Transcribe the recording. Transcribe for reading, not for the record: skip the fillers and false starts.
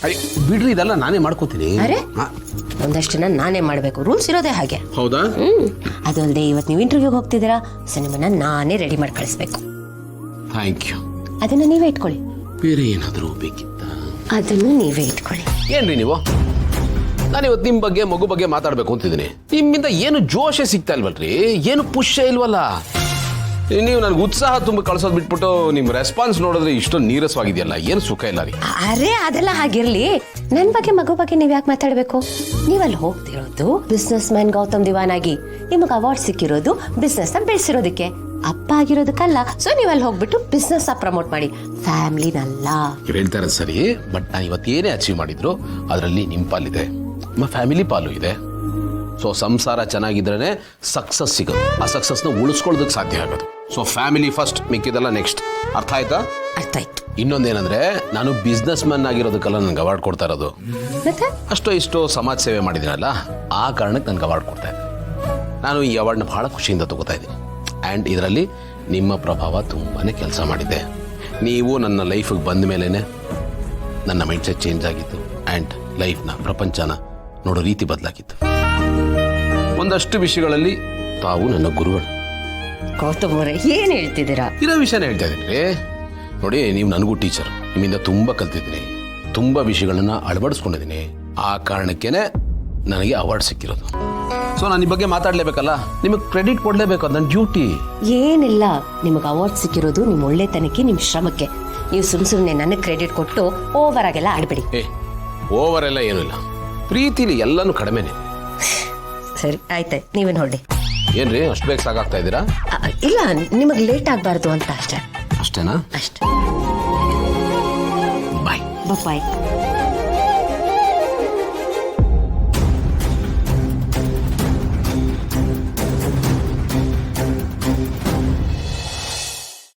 ಅಯ್ಯ ಬಿಡ್ರಿ, ಇದೆಲ್ಲ ನಾನೇ ಮಾಡ್ಕೋತೀನಿ. ಅರೆ ಒಂದಷ್ಟನ್ನ ನಾನೇ ಮಾಡಬೇಕು, ರೂಲ್ಸ್ ಇರೋದೇ ಹಾಗೆ. ಹೌದಾ? ಅದು ಅಲ್ಲದೆ ಇವತ್ತು ನೀವು ಇಂಟರ್ವ್ಯೂಗೆ ಹೋಗ್ತಿದ್ದೀರಾ, ಸೊ ನಿಮ್ಮನ್ನ ನಾನೇ ರೆಡಿ ಮಾಡಿ ಕಳಿಸ್ಬೇಕು. Thank you. ಅದನ್ನ ನೀವೇ ಇಟ್ಕೊಳ್ಳಿ. ಬೇರೆ ಏನಾದರೂ ಬೇಕಿತ್ತ? ಅದನ್ನು ನೀವೇ ಇಟ್ಕೊಳ್ಳಿ. ಏನ್ರಿ ನೀವು? ನಾನು ಇವತ್ತು ನಿಮ್ಮ ಬಗ್ಗೆ ಮಗು ಬಗ್ಗೆ ಮಾತಾಡಬೇಕು ಅಂತಿದ್ದೀನಿ. ನಿಮ್ಮಿಂದ ಏನು ಜೋಶೇ ಸಿಗ್ತಾ ಇಲ್ವಲ್ರಿ, ಏನು ಪುಷ್ಯ ಇಲ್ವಲ್ಲ. ನೀವು ನನಗೆ ಉತ್ಸಾಹ ತುಂಬ ಕಳ್ಸೋದು ಬಿಟ್ಬಿಟ್ಟು ನಿಮ್ಮ ರೆಸ್ಪಾನ್ಸ್ ನೋಡಿದ್ರೆ ಇಷ್ಟೊಂದು ನೀರಸವಾಗಿದೆಯಲ್ಲ, ಏನು ಸುಖ ಇಲ್ಲ ರೀ. ಅರೆ ಅದೆಲ್ಲ ಹಾಗಿರ್ಲಿ, ನನ್ನ ಬಗ್ಗೆ ಮಗು ಬಗ್ಗೆ ನೀವ್ ಯಾಕೆ ಮಾತಾಡ್ಬೇಕು? ನೀವಲ್ಲಿ ಹೋಗ್ತಿರೋದು ಬಿಸ್ನೆಸ್ ಮ್ಯಾನ್ ಗೌತಮ್ ದಿವಾನ್ ಆಗಿ, ನಿಮಗೆ ಅವಾರ್ಡ್ ಸಿಕ್ಕಿರೋದು ಬಿಸ್ನೆಸ್ ನ ಬೆಳೆಸಿರೋದಕ್ಕೆ, ಅಪ್ಪ ಆಗಿರೋದಕ್ಕಲ್ಲ. ಸೊ ನೀವಲ್ಲಿ ಹೋಗ್ಬಿಟ್ಟು ಬಿಸ್ನೆಸ್ ಪ್ರಮೋಟ್ ಮಾಡಿ, ಫ್ಯಾಮಿಲಿನಲ್ಲ. ಹೇಳ್ತಾರೆ ಸರಿ, ಬಟ್ ನಾನು ಇವತ್ತು ಏನೇ ಅಚೀವ್ ಮಾಡಿದ್ರು ಅದರಲ್ಲಿ ನಿಮ್ಮ ಪಾಲಿದೆ, ನಮ್ಮ ಫ್ಯಾಮಿಲಿ ಪಾಲು ಇದೆ. ಸೊ ಸಂಸಾರ ಚೆನ್ನಾಗಿದ್ರೇನೆ ಸಕ್ಸಸ್ ಸಿಗೋದು, ಆ ಸಕ್ಸಸ್ನ ಉಳಿಸ್ಕೊಳ್ಳೋದಕ್ಕೆ ಸಾಧ್ಯ ಆಗೋದು. ಸೊ ಫ್ಯಾಮಿಲಿ ಫಸ್ಟ್, ಮಿಕ್ಕಿದೆಲ್ಲ ನೆಕ್ಸ್ಟ್. ಅರ್ಥ ಆಯ್ತಾ? ಅರ್ಥ ಆಯ್ತು. ಇನ್ನೊಂದೇನಂದ್ರೆ, ನಾನು ಬಿಸ್ನೆಸ್ ಮ್ಯಾನ್ ಆಗಿರೋದಕ್ಕೆಲ್ಲ ನನಗೆ ಅವಾರ್ಡ್ ಕೊಡ್ತಾ ಇರೋದು. ಮತ್ತೆ ಅಷ್ಟೋ ಇಷ್ಟೋ ಸಮಾಜ ಸೇವೆ ಮಾಡಿದ್ದೀನಲ್ಲ, ಆ ಕಾರಣಕ್ಕೆ ನನಗೆ ಅವಾರ್ಡ್ ಕೊಡ್ತಾ ಇದ್ದೀನಿ. ನಾನು ಈ ಅವಾರ್ಡ್ನ ಬಹಳ ಖುಷಿಯಿಂದ ತಗೋತಾ ಇದ್ದೀನಿ. ಆ್ಯಂಡ್ ಇದರಲ್ಲಿ ನಿಮ್ಮ ಪ್ರಭಾವ ತುಂಬಾ ಕೆಲಸ ಮಾಡಿದೆ. ನೀವು ನನ್ನ ಲೈಫಿಗೆ ಬಂದ ಮೇಲೇ ನನ್ನ ಮೈಂಡ್ಸೆಟ್ ಚೇಂಜ್ ಆಗಿತ್ತು, ಆ್ಯಂಡ್ ಲೈಫ್ನ ಪ್ರಪಂಚನ ನೋಡೋ ರೀತಿ ಬದಲಾಗಿತ್ತು. ಒಂದಷ್ಟು ವಿಷಯಗಳಲ್ಲಿ ತಾವು ನನ್ನ ಗುರುಗಳು. ಗೌತಮ್ ಅವರೇ ಏನ್ ಹೇಳ್ತಿದ್ದೀರಾ? ಇರೋ ವಿಷಯನ ಹೇಳ್ತಾ ಇದ್ದೀನಿ. ನೋಡಿ, ನೀವು ನನಗೂ ಟೀಚರ್, ನಿಮ್ಮಿಂದ ತುಂಬ ಕಲ್ತಿದ್ದೀನಿ, ತುಂಬ ವಿಷಯಗಳನ್ನ ಅಳವಡಿಸ್ಕೊಂಡಿದ್ದೀನಿ. ಆ ಕಾರಣಕ್ಕೇನೆ ನನಗೆ ಅವಾರ್ಡ್ ಸಿಕ್ಕಿರೋದು. ಸೊ ನಾನು ಈ ಬಗ್ಗೆ ಮಾತಾಡಲೇಬೇಕಲ್ಲ, ನಿಮಗೆ ಕ್ರೆಡಿಟ್ ಕೊಡಲೇಬೇಕು, ಅದು ನನ್ನ ಡ್ಯೂಟಿ. ಏನಿಲ್ಲ, ನಿಮಗೆ ಅವಾರ್ಡ್ ಸಿಕ್ಕಿರೋದು ನಿಮ್ಮ ಒಳ್ಳೆತನಕ್ಕೆ, ನಿಮ್ಮ ಶ್ರಮಕ್ಕೆ. ನೀವು ಸುಮ್ಮನೆ ನನಗೆ ಕ್ರೆಡಿಟ್ ಕೊಟ್ಟು ಓವರ್ ಆಗೆಲ್ಲ ಆಡ್ಬೇಡಿ. ಓವರ್ ಎಲ್ಲ ಏನೂ ಇಲ್ಲ, ಪ್ರೀತಿಲಿ ಎಲ್ಲನೂ ಕಡಿಮೆನೆ. ಸರಿ ಆಯ್ತಾಯ್ತು, ನೀವೇನು ಹೊರಡಿ. ಏನ್ರಿ ಅಷ್ಟು ಬೇಗ ಸಾಕಾಗ್ತಾ ಇದ್ದೀರಾ? ಇಲ್ಲ, ನಿಮಗೆ ಲೇಟ್ ಆಗಬಾರ್ದು ಅಂತ ಅಷ್ಟೇ. ಅಷ್ಟೇನಾ? ಅಷ್ಟೇ. ಬಾಯ್. ಬಾಯ್.